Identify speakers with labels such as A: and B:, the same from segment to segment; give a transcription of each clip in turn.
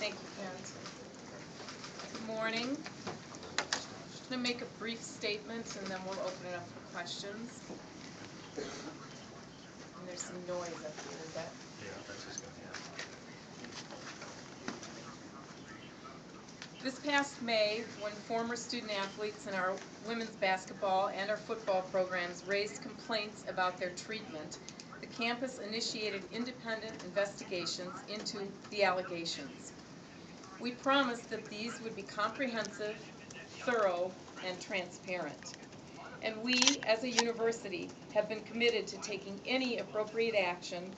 A: Thank you, Karen. Good morning. I'm going to make a brief statement and then we'll open it up for questions. And there's some noise up here, is that?
B: Yeah, that's just going to happen.
A: This past May, when former student athletes in our women's basketball and our football programs raised complaints about their treatment, the campus initiated independent investigations into the allegations. We promised that these would be comprehensive, thorough, and transparent. And we, as a university, have been committed to taking any appropriate action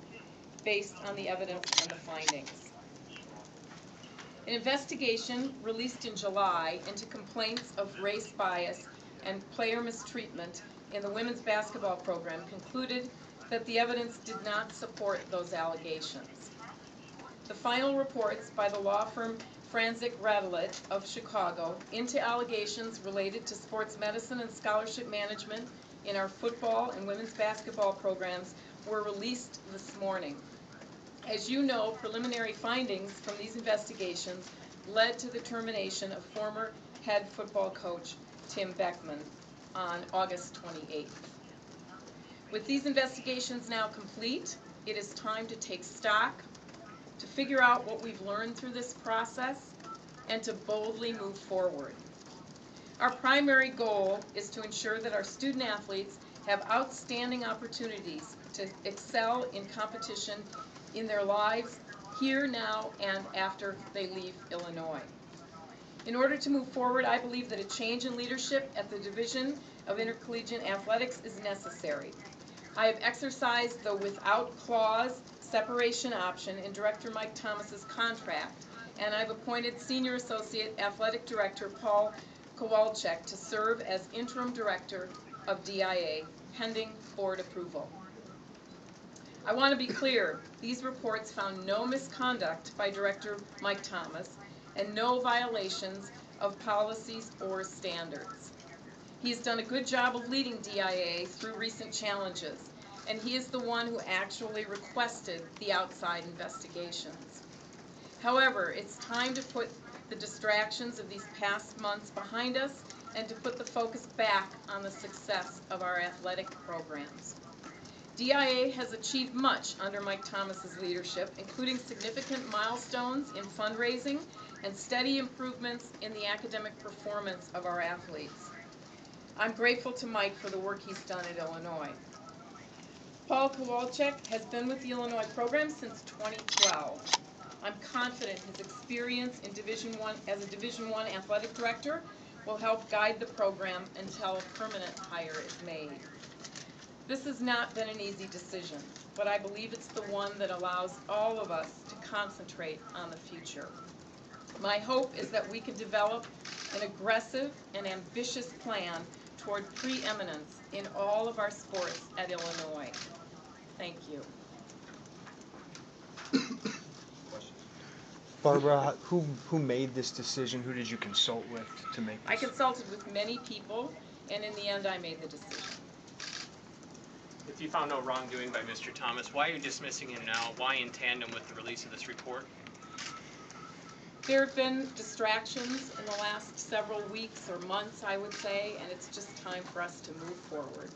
A: based on the evidence and the findings. An investigation released in July into complaints of race bias and player mistreatment in the women's basketball program concluded that the evidence did not support those allegations. The final reports by the law firm Franzik Radelet of Chicago into allegations related to sports medicine and scholarship management in our football and women's basketball programs were released this morning. As you know, preliminary findings from these investigations led to the termination of former head football coach Tim Beckman on August 28th. With these investigations now complete, it is time to take stock, to figure out what we've learned through this process, and to boldly move forward. Our primary goal is to ensure that our student athletes have outstanding opportunities to excel in competition in their lives, here, now, and after they leave Illinois. In order to move forward, I believe that a change in leadership at the Division of Intercollegiate Athletics is necessary. I have exercised the without clause separation option in Director Mike Thomas's contract, and I've appointed Senior Associate Athletic Director Paul Kowalczyk to serve as Interim Director of DIA, pending board approval. I want to be clear, these reports found no misconduct by Director Mike Thomas and no violations of policies or standards. He has done a good job of leading DIA through recent challenges, and he is the one who actually requested the outside investigations. However, it's time to put the distractions of these past months behind us and to put the focus back on the success of our athletic programs. DIA has achieved much under Mike Thomas's leadership, including significant milestones in fundraising and steady improvements in the academic performance of our athletes. I'm grateful to Mike for the work he's done at Illinois. Paul Kowalczyk has been with the Illinois program since 2012. I'm confident his experience in as a Division I athletic director will help guide the program until a permanent hire is made. This has not been an easy decision, but I believe it's the one that allows all of us to concentrate on the future. My hope is that we can develop an aggressive and ambitious plan toward preeminence in all of our sports at Illinois. Thank you.
C: Barbara, who made this decision? Who did you consult with to make this?
A: I consulted with many people, and in the end I made the decision.
D: If you found no wrongdoing by Mr. Thomas, why are you dismissing him now? Why in tandem with the release of this report?
A: There have been distractions in the last several weeks or months, I would say, and it's just time for us to move forward.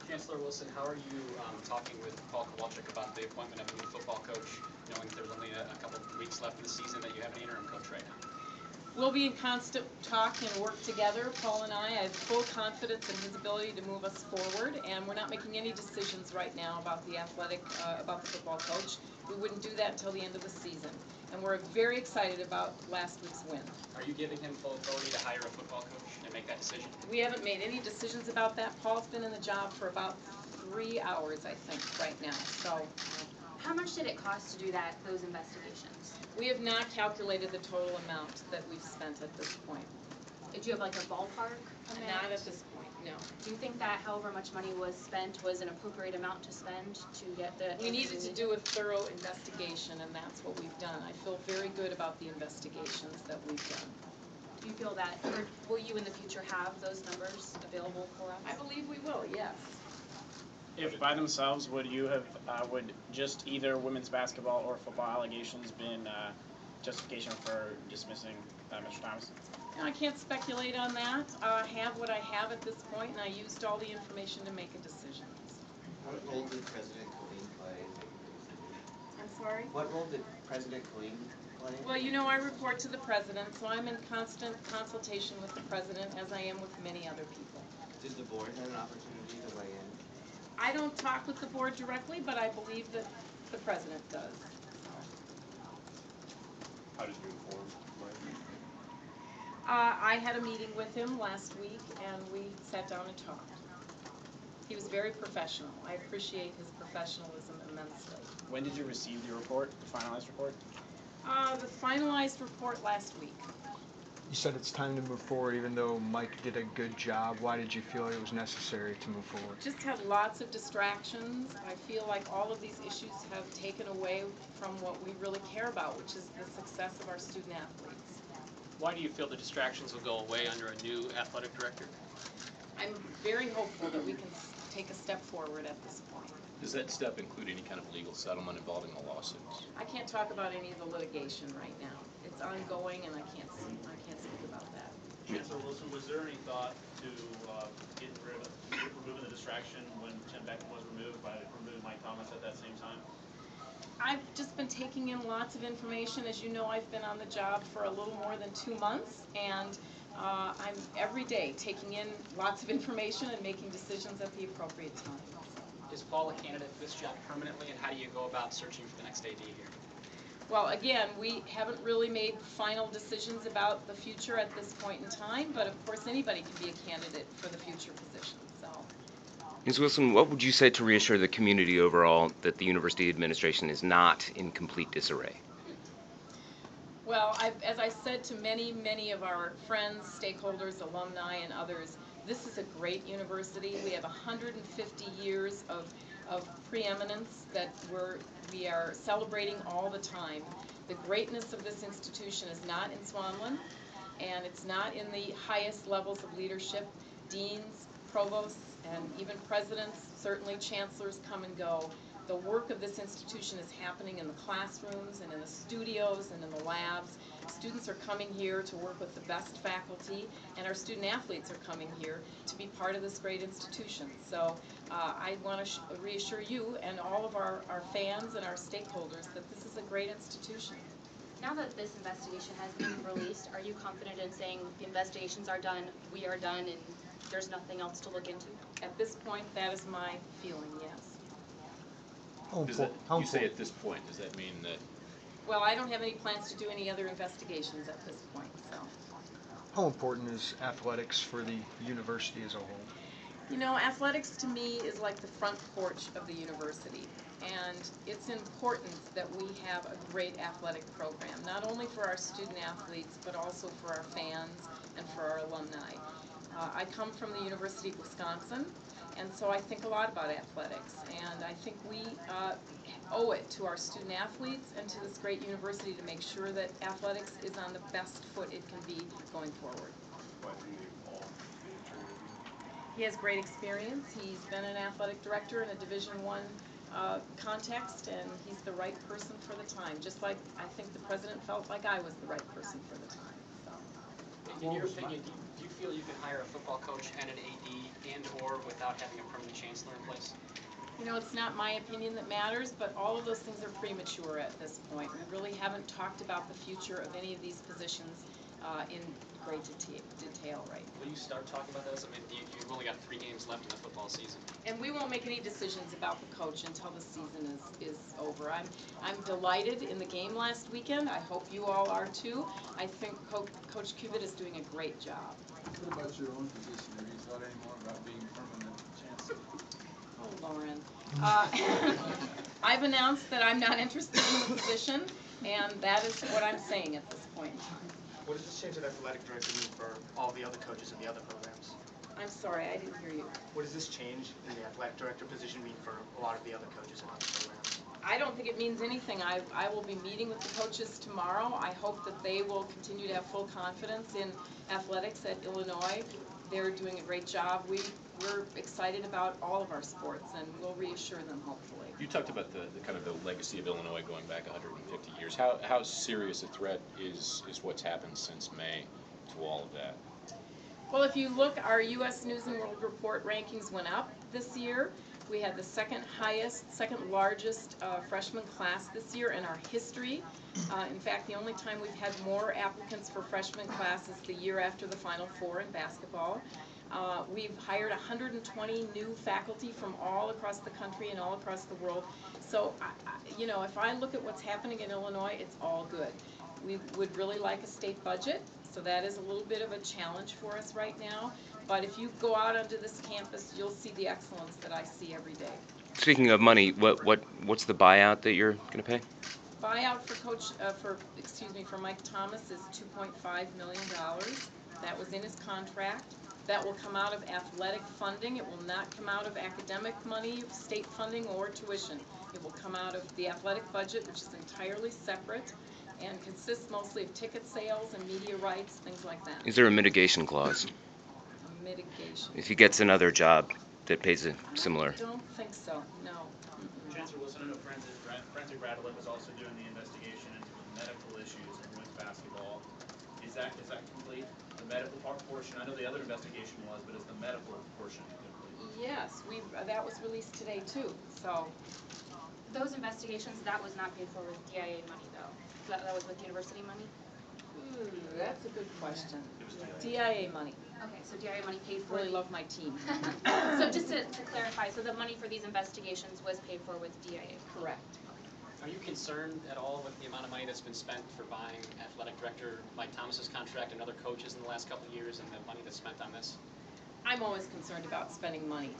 E: Chancellor Wilson, how are you talking with Paul Kowalczyk about the appointment of a new football coach, knowing that there's only a couple of weeks left in the season, that you have an interim coach right now?
A: We'll be in constant talk and work together, Paul and I. I have full confidence in his ability to move us forward, and we're not making any decisions right now about the about the football coach. We wouldn't do that until the end of the season, and we're very excited about last week's win.
E: Are you giving him full authority to hire a football coach and make that decision?
A: We haven't made any decisions about that. Paul's been in the job for about 3 hours, I think, right now. So,
F: how much did it cost to do those investigations?
A: We have not calculated the total amount that we've spent at this point.
F: Did you have like a ballpark amount?
A: Not at this point, no.
F: Do you think that however much money was spent was an appropriate amount to spend to get the...
A: We needed to do a thorough investigation, and that's what we've done. I feel very good about the investigations that we've done.
F: Do you feel that, or will you in the future have those numbers available for us?
A: I believe we will, yes.
G: If by themselves, would you have, would just either women's basketball or football allegations been justification for dismissing Mr. Thomas?
A: I can't speculate on that. I have what I have at this point, and I used all the information to make a decision.
B: What role did President Killeen play in making the decision?
A: I'm sorry?
B: What role did President Killeen play?
A: Well, you know I report to the President, so I'm in constant consultation with the President, as I am with many other people.
B: Did the board have an opportunity to weigh in?
A: I don't talk with the board directly, but I believe that the President does.
H: How did you inform Mike?
A: I had a meeting with him last week, and we sat down and talked. He was very professional. I appreciate his professionalism immensely.
G: When did you receive the report, the finalized report?
A: The finalized report last week.
C: You said it's time to move forward, even though Mike did a good job. Why did you feel it was necessary to move forward?
A: Just had lots of distractions. I feel like all of these issues have taken away from what we really care about, which is the success of our student athletes.
D: Why do you feel the distractions will go away under a new athletic director?
A: I'm very hopeful that we can take a step forward at this point.
H: Does that step include any kind of legal settlement involving the lawsuits?
A: I can't talk about any of the litigation right now. It's ongoing, and I can't speak about that.
I: Chancellor Wilson, was there any thought to removing the distraction when Tim Beckman was removed by removing Mike Thomas at that same time?
A: I've just been taking in lots of information. As you know, I've been on the job for a little more than 2 months, and I'm every day taking in lots of information and making decisions at the appropriate time.
E: Is Paul a candidate for this job permanently, and how do you go about searching for the next AD here?
A: Well, again, we haven't really made final decisions about the future at this point in time, but of course anybody can be a candidate for the future position. So,
J: Ms. Wilson, what would you say to reassure the community overall that the university administration is not in complete disarray?
A: well, as I said to many of our friends, stakeholders, alumni, and others, this is a great university. We have 150 years of preeminence that we are celebrating all the time. The greatness of this institution is not in Swanland, and it's not in the highest levels of leadership. Deans, provosts, and even presidents, certainly chancellors come and go. The work of this institution is happening in the classrooms and in the studios and in the labs. Students are coming here to work with the best faculty, and our student athletes are coming here to be part of this great institution. So I want to reassure you and all of our fans and our stakeholders that this is a great institution.
F: Now that this investigation has been released, are you confident in saying the investigations are done, we are done, and there's nothing else to look into?
A: At this point, that is my feeling, yes.
H: You say at this point, does that mean that?
A: Well, I don't have any plans to do any other investigations at this point, so.
C: How important is athletics for the university as a whole?
A: You know, athletics to me is like the front porch of the university, and it's important that we have a great athletic program, not only for our student athletes, but also for our fans and for our alumni. I come from the University of Wisconsin, and so I think a lot about athletics, and I think we owe it to our student athletes and to this great university to make sure that athletics is on the best foot it can be going forward. He has great experience. He's been an athletic director in a Division I context, and he's the right person for the time, just like I think the president felt like I was the right person for the time. So.
E: In your opinion, do you feel you can hire a football coach and an AD and/or without having a permanent chancellor in place?
A: You know, it's not my opinion that matters, but all of those things are premature at this point. We really haven't talked about the future of any of these positions in great detail right now.
E: Will you start talking about those? I mean, you've only got 3 games left in the football season.
A: And we won't make any decisions about the coach until the season is over. I'm delighted in the game last weekend. I hope you all are too. I think Coach Cubitt is doing a great job.
K: What about your own position? Have you thought any more about being permanent chancellor?
A: Oh, Lauren. I've announced that I'm not interested in the position, and that is what I'm saying at this point.
L: What does this change of athletic director mean for all the other coaches in the other programs?
A: I'm sorry, I didn't hear you.
L: What does this change in the athletic director position mean for a lot of the other coaches in other programs?
A: I don't think it means anything. I will be meeting with the coaches tomorrow. I hope that they will continue to have full confidence in athletics at Illinois. They're doing a great job. We we're excited about all of our sports, and we'll reassure them hopefully.
H: You talked about the kind of the legacy of Illinois going back 150 years. How serious a threat is what's happened since May to all of that?
A: Well, if you look, our U.S. News and World Report rankings went up this year. We had the second largest freshman class this year in our history. In fact, the only time we've had more applicants for freshman class is the year after the Final Four in basketball. We've hired 120 new faculty from all across the country and all across the world. So, you know, if I look at what's happening in Illinois, it's all good. We would really like a state budget, so that is a little bit of a challenge for us right now. But if you go out onto this campus, you'll see the excellence that I see every day.
J: Speaking of money, what's the buyout that you're going to pay?
A: Buyout for Mike Thomas is $2.5 million. That was in his contract. That will come out of athletic funding. It will not come out of academic money, state funding, or tuition. It will come out of the athletic budget, which is entirely separate and consists mostly of ticket sales and media rights, things like that.
J: Is there a mitigation clause?
A: A mitigation.
J: If he gets another job that pays a similar.
A: I don't think so, no.
I: Chancellor Wilson, I know Francie Bradley was also doing the investigation into the medical issues in women's basketball. Is that complete? The medical portion, I know the other investigation was, but is the medical portion complete?
A: Yes, that was released today too, so.
F: Those investigations, that was not paid for with DIA money though. That was with university money?
A: That's a good question. DIA money.
F: Okay, so DIA money paid for.
A: Really love my team.
F: So just to clarify, so the money for these investigations was paid for with DIA?
A: Correct.
E: Are you concerned at all with the amount of money that's been spent for buying athletic director Mike Thomas's contract and other coaches in the last couple of years, and the money that's spent on this?
A: I'm always concerned about spending money,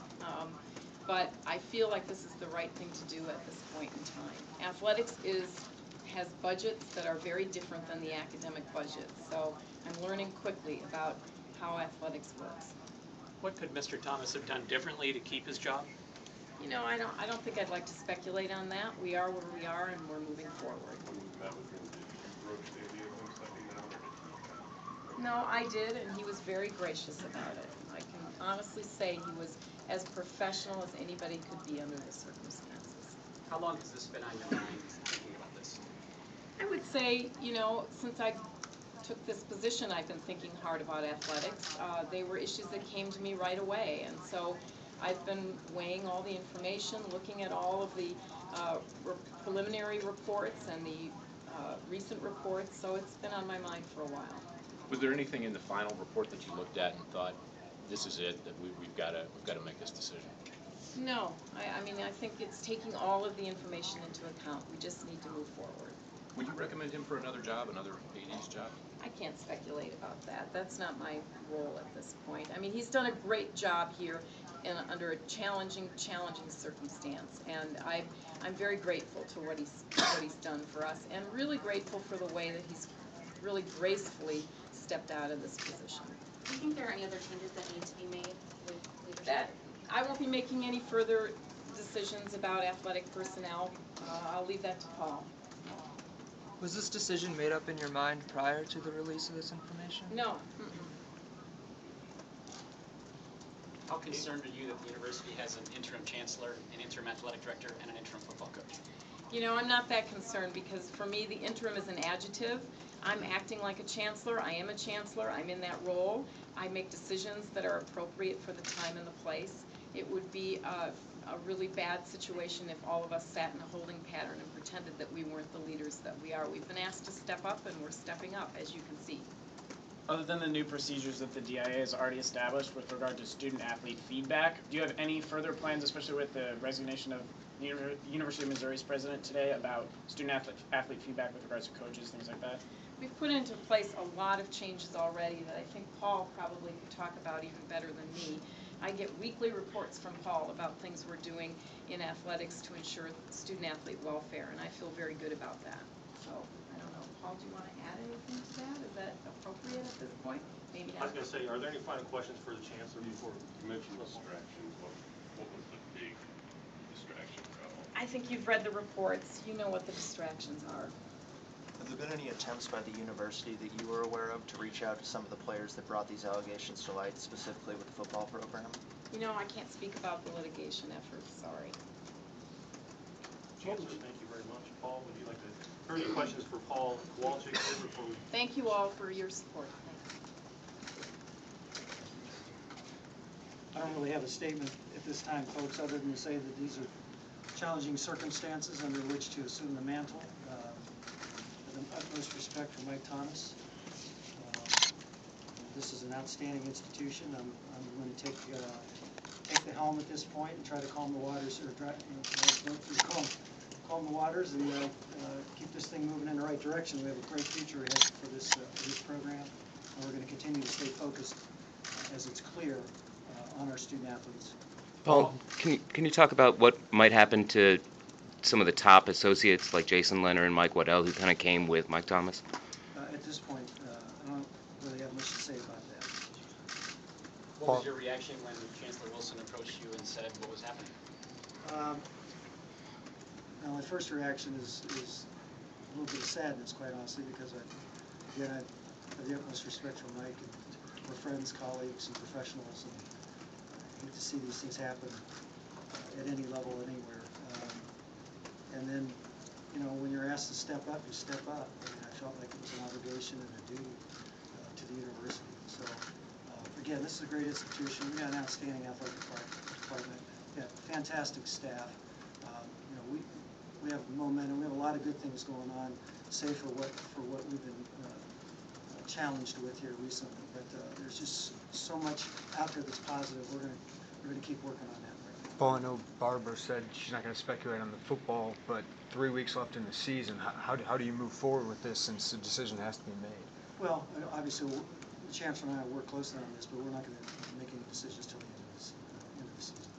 A: but I feel like this is the right thing to do at this point in time. Athletics has budgets that are very different than the academic budget, so I'm learning quickly about how athletics works.
D: What could Mr. Thomas have done differently to keep his job?
A: You know, I don't think I'd like to speculate on that. We are where we are, and we're moving forward. No, I did, and he was very gracious about it. I can honestly say he was as professional as anybody could be under the circumstances.
E: How long has this been on your mind thinking about this?
A: I would say, you know, since I took this position, I've been thinking hard about athletics. They were issues that came to me right away, and so I've been weighing all the information, looking at all of the preliminary reports and the recent reports, so it's been on my mind for a while.
H: Was there anything in the final report that you looked at and thought, this is it, that we've got to make this decision?
A: No, I mean, I think it's taking all of the information into account. We just need to move forward.
H: Would you recommend him for another job, another AD's job?
A: I can't speculate about that. That's not my role at this point. I mean, he's done a great job here under a challenging circumstance, and I'm very grateful to what he's done for us, and really grateful for the way that he's really gracefully stepped out of this position.
F: Do you think there are any other changes that need to be made with leadership?
A: I won't be making any further decisions about athletic personnel. I'll leave that to Paul.
M: Was this decision made up in your mind prior to the release of this information?
A: No.
E: How concerned are you that the university has an interim chancellor, an interim athletic director, and an interim football coach?
A: You know, I'm not that concerned because for me the interim is an adjective. I'm acting like a chancellor. I am a chancellor. I'm in that role. I make decisions that are appropriate for the time and the place. It would be a really bad situation if all of us sat in a holding pattern and pretended that we weren't the leaders that we are. We've been asked to step up, and we're stepping up, as you can see.
G: Other than the new procedures that the DIA has already established with regard to student-athlete feedback, do you have any further plans, especially with the resignation of the University of Missouri's president today, about student-athlete feedback with regards to coaches, things like that?
A: We've put into place a lot of changes already that I think Paul probably could talk about even better than me. I get weekly reports from Paul about things we're doing in athletics to ensure student-athlete welfare, and I feel very good about that. So, I don't know. Paul, do you want to add anything to that? Is that appropriate at this point? Maybe not.
I: I was going to say, are there any final questions for the chancellor before?
K: You mentioned distractions. What was the big distraction problem?
A: I think you've read the reports. You know what the distractions are.
L: Have there been any attempts by the university that you were aware of to reach out to some of the players that brought these allegations to light, specifically with the football program?
A: You know, I can't speak about the litigation efforts, sorry.
N: Chancellor, thank you very much. Paul, would you like to, further questions for Paul Kowalczyk before we?
A: Thank you all for your support. Thanks.
O: I don't really have a statement at this time, folks, other than to say that these are challenging circumstances under which to assume the mantle. With the utmost respect for Mike Thomas. This is an outstanding institution. I'm going to take the helm at this point and try to calm the waters, or calm the waters, and keep this thing moving in the right direction. We have a great future ahead for this program, and we're going to continue to stay focused, as it's clear, on our student athletes.
J: Paul, can you talk about what might happen to some of the top associates like Jason Leonard and Mike Waddell, who kind of came with Mike Thomas?
O: At this point, I don't really have much to say about that.
E: What was your reaction when Chancellor Wilson approached you and said what was happening?
O: Now, my first reaction is a little bit of sadness, quite honestly, because I have the utmost respect for Mike, and we're friends, colleagues, and professionals, and I hate to see these things happen at any level, anywhere. And then, you know, when you're asked to step up, you step up. I mean, I felt like it was an obligation and a duty to the university. So, again, this is a great institution. We got an outstanding athletic department. We got fantastic staff. You know, we have momentum. We have a lot of good things going on, save for what we've been challenged with here recently. But there's just so much out there that's positive. We're gonna keep working on that.
C: Paul, I know Barbara said she's not going to speculate on the football, but 3 weeks left in the season. How do you move forward with this, since the decision has to be made?
O: Well, obviously, the Chancellor and I work closely on this, but we're not going to make any decisions till the end of the season.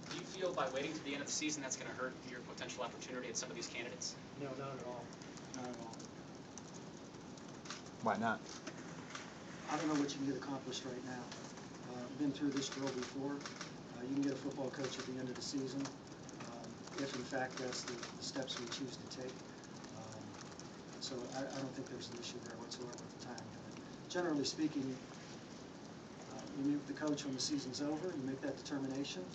E: Do you feel by waiting to the end of the season that's going to hurt your potential opportunity at some of these candidates?
O: No, not at all. Not at all.
C: Why not?
O: I don't know what you can get accomplished right now. I've been through this drill before. You can get a football coach at the end of the season, if in fact that's the steps we choose to take. So I don't think there's an issue there whatsoever at the time. Generally speaking, you meet with the coach when the season's over, you make that determination.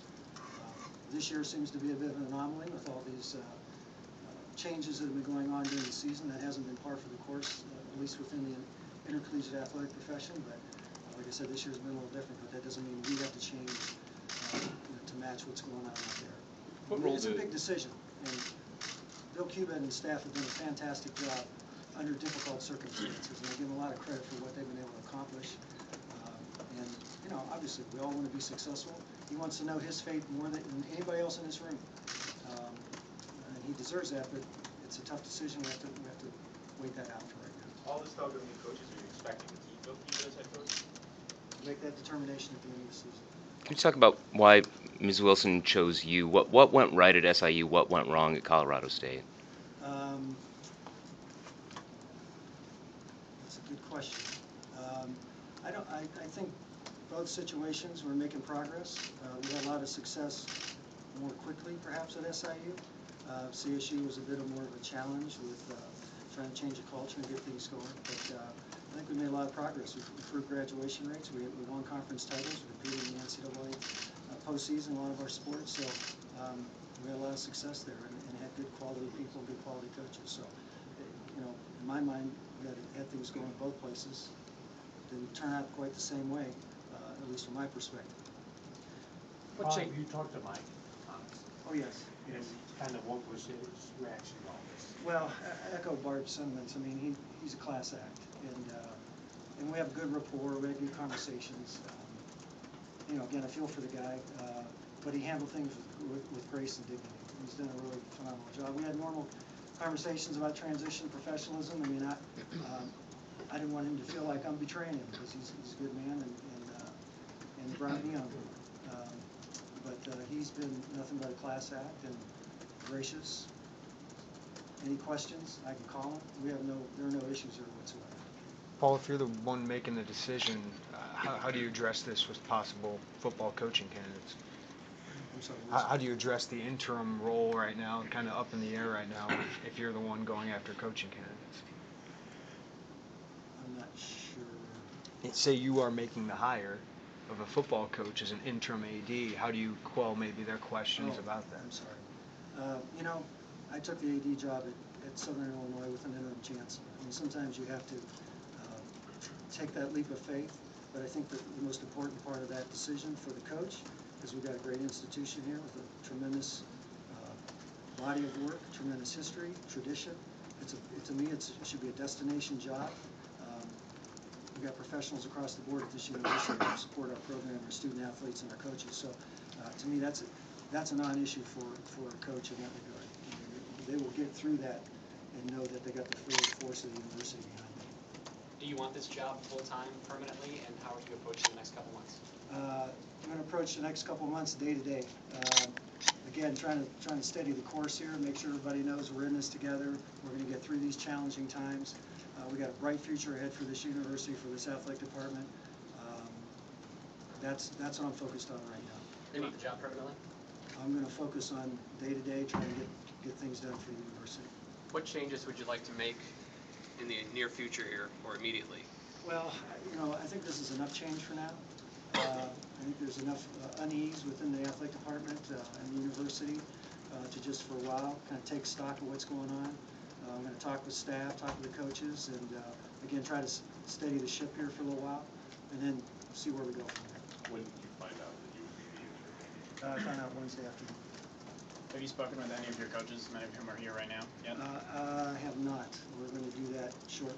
O: This year seems to be a bit of an anomaly with all these changes that have been going on during the season. That hasn't been par for the course, at least within the intercollegiate athletic profession. But like I said, this year's been a little different, but that doesn't mean we have to change to match what's going on out there. It's a big decision, and Bill Cuba and staff have done a fantastic job under difficult circumstances, and I give them a lot of credit for what they've been able to accomplish. And you know, obviously, we all want to be successful. He wants to know his fate more than anybody else in this room, and he deserves that. But it's a tough decision. We have to wait that out for right now.
N: All this talk of new coaches, are you expecting to keep Bill Cuba as head coach?
O: Make that determination at the end of the season.
J: Can you talk about why Ms. Wilson chose you? What went right at SIU? What went wrong at Colorado State?
O: That's a good question. I think both situations we're making progress. We had a lot of success more quickly, perhaps, at SIU. CSU was a bit more of a challenge with trying to change the culture and get things going. But I think we made a lot of progress. We've improved graduation rates. We won conference titles. We competed in the NCAA postseason in a lot of our sports. So we had a lot of success there and had good quality people, good quality coaches. So, you know, in my mind, we had things going both places. Didn't turn out quite the same way, at least from my perspective.
P: Have you talked to Mike Thomas?
O: Oh, yes.
P: And kind of what was his reaction to all this?
O: Well, I echo Barb's sentiments. I mean, he's a class act, and we have good rapport. We have good conversations. You know, again, I feel for the guy, but he handled things with grace and dignity. He's done a really phenomenal job. We had normal conversations about transition, professionalism. I mean, I didn't want him to feel like I'm betraying him, because he's a good man and he brought me on board. But he's been nothing but a class act and gracious. Any questions, I can call him. There are no issues there whatsoever.
C: Paul, if you're the one making the decision, how do you address this with possible football coaching candidates?
O: I'm sorry,
C: How do you address the interim role right now, kind of up in the air right now, if you're the one going after coaching candidates?
O: I'm not sure.
C: Say you are making the hire, of a football coach as an interim AD? How do you quell maybe their questions about that?
O: I'm sorry. You know, I took the AD job at Southern Illinois with an interim chancellor. I mean, sometimes you have to take that leap of faith, but I think that the most important part of that decision for the coach is we've got a great institution here with a tremendous body of work, tremendous history, tradition. To me, it should be a destination job. We've got professionals across the board at this university that support our program, our student athletes, and our coaches. So, to me, that's a non-issue for a coach in that regard. They will get through that and know that they got the full force of the university behind them.
E: Do you want this job full-time permanently, and how are you approaching the next couple months?
O: I'm going to approach the next couple months day to day. Again, trying to steady the course here, make sure everybody knows we're in this together. We're going to get through these challenging times. We got a bright future ahead for this university, for this athletic department. That's what I'm focused on right now.
E: You want the job permanently?
O: I'm going to focus on day to day, trying to get things done for the university.
D: What changes would you like to make in the near future here, or immediately?
O: Well, you know, I think this is enough change for now. I think there's enough unease within the athletic department and the university to just for a while kind of take stock of what's going on. I'm going to talk with staff, talk with the coaches, and again try to steady the ship here for a little while, and then see where we go from there.
N: When did you find out that you would be the interim?
O: I found out Wednesday afternoon.
G: Have you spoken with any of your coaches, many of whom are here right now? Yet?
O: I have not. We're going to do that shortly.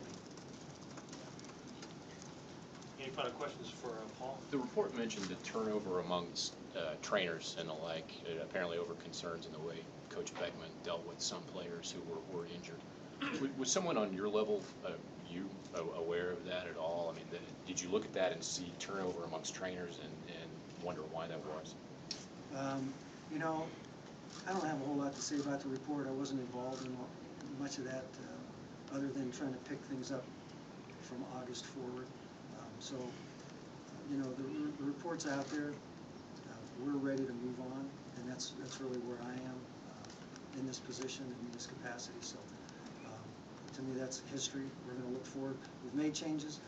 N: Any final questions for Paul?
H: The report mentioned the turnover amongst trainers and the like, apparently over concerns in the way Coach Beckman dealt with some players who were injured. Was someone on your level, you aware of that at all? I mean, did you look at that and see turnover amongst trainers and wonder why that was?
O: You know, I don't have a whole lot to say about the report. I wasn't involved in much of that other than trying to pick things up from August forward. So, you know, the report's out there. We're ready to move on, and that's really where I am in this position and in this capacity. So, to me, that's history. We're going to look forward. We've made changes.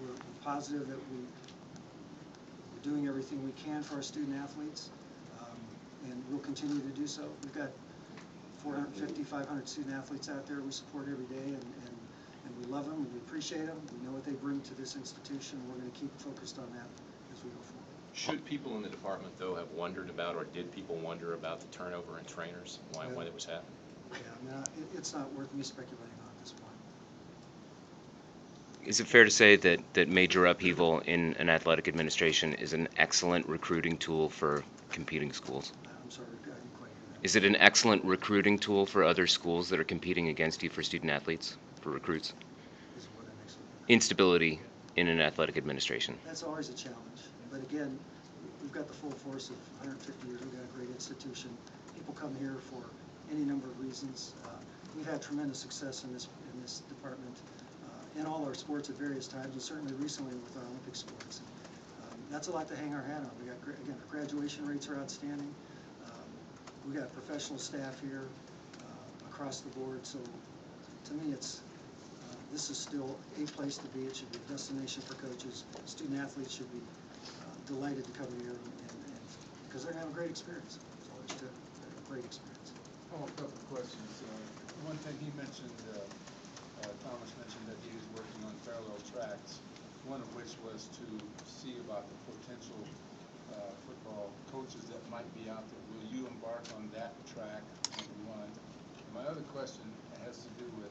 O: We're positive that we're doing everything we can for our student athletes, and we'll continue to do so. We've got 450, 500 student athletes out there we support every day, and we love them, we appreciate them, we know what they bring to this institution. We're going to keep focused on that as we go forward.
H: Should people in the department, though, have wondered about, or did people wonder about the turnover in trainers and why that was happening?
O: Yeah, I mean, it's not worth me speculating on at this point.
J: Is it fair to say that major upheaval in an athletic administration is an excellent recruiting tool for competing schools?
O: I'm sorry, I didn't quite hear that.
J: Is it an excellent recruiting tool for other schools that are competing against you for student athletes, for recruits?
O: Is what an excellent.
J: Instability in an athletic administration.
O: That's always a challenge. But again, we've got the full force of 150 years. We've got a great institution. People come here for any number of reasons. We've had tremendous success in this department in all our sports at various times, and certainly recently with our Olympic sports. That's a lot to hang our hat on. We got, again, our graduation rates are outstanding. We got professional staff here across the board. So to me, this is still a place to be. It should be a destination for coaches. Student athletes should be delighted to come here, and because they're going to have a great experience. So it's a great experience.
K: Oh, a couple of questions. One thing he mentioned, Thomas mentioned that he was working on parallel tracks, one of which was to see about the potential football coaches that might be out there. Will you embark on that track, number one? My other question has to do with,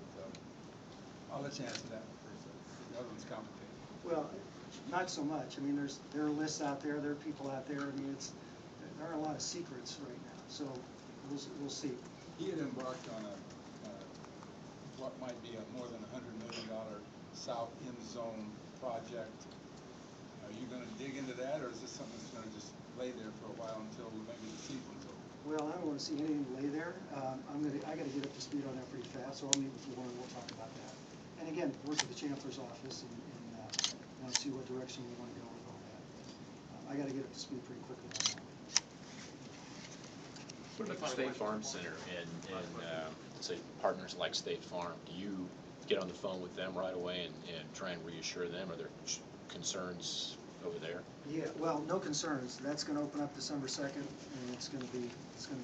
K: I'll let you answer that one first. The other one's complicated.
O: Well, not so much. I mean, there are lists out there. There are people out there. I mean, there are a lot of secrets right now. So we'll see.
K: He had embarked on what might be a more than $100 million South End Zone project. Are you going to dig into that, or is this something that's going to just lay there for a while until maybe the season's over?
O: Well, I don't want to see anything lay there. I got to get up to speed on that pretty fast, so I'll meet with Lauren and we'll talk about that. And again, work with the chancellor's office and see what direction we want to go with all that. I got to get up to speed pretty quickly on that.
H: What about the State Farm Center and say partners like State Farm? Do you get on the phone with them right away and try and reassure them? Are there concerns over there?
O: Yeah, well, no concerns. That's going to open up December 2nd, and it's going to be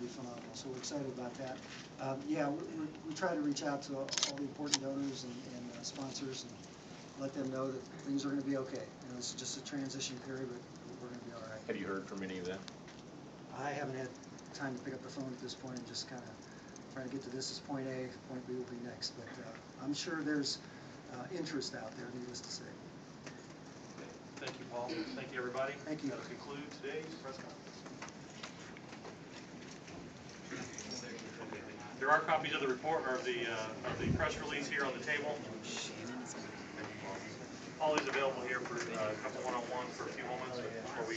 O: phenomenal. So we're excited about that. Yeah, we try to reach out to all the important donors and sponsors and let them know that things are going to be okay. You know, it's just a transition period, but we're going to be all right.
H: Have you heard from any of them?
O: I haven't had time to pick up the phone at this point and just kind of trying to get to this as point A, point B will be next. But I'm sure there's interest out there, needless to say.
N: Thank you, Paul. Thank you, everybody.
O: Thank you.
N: That'll conclude today's press conference. There are copies of the report or of the press release here on the table. Paul is available here for a couple one-on-ones for a few moments before we.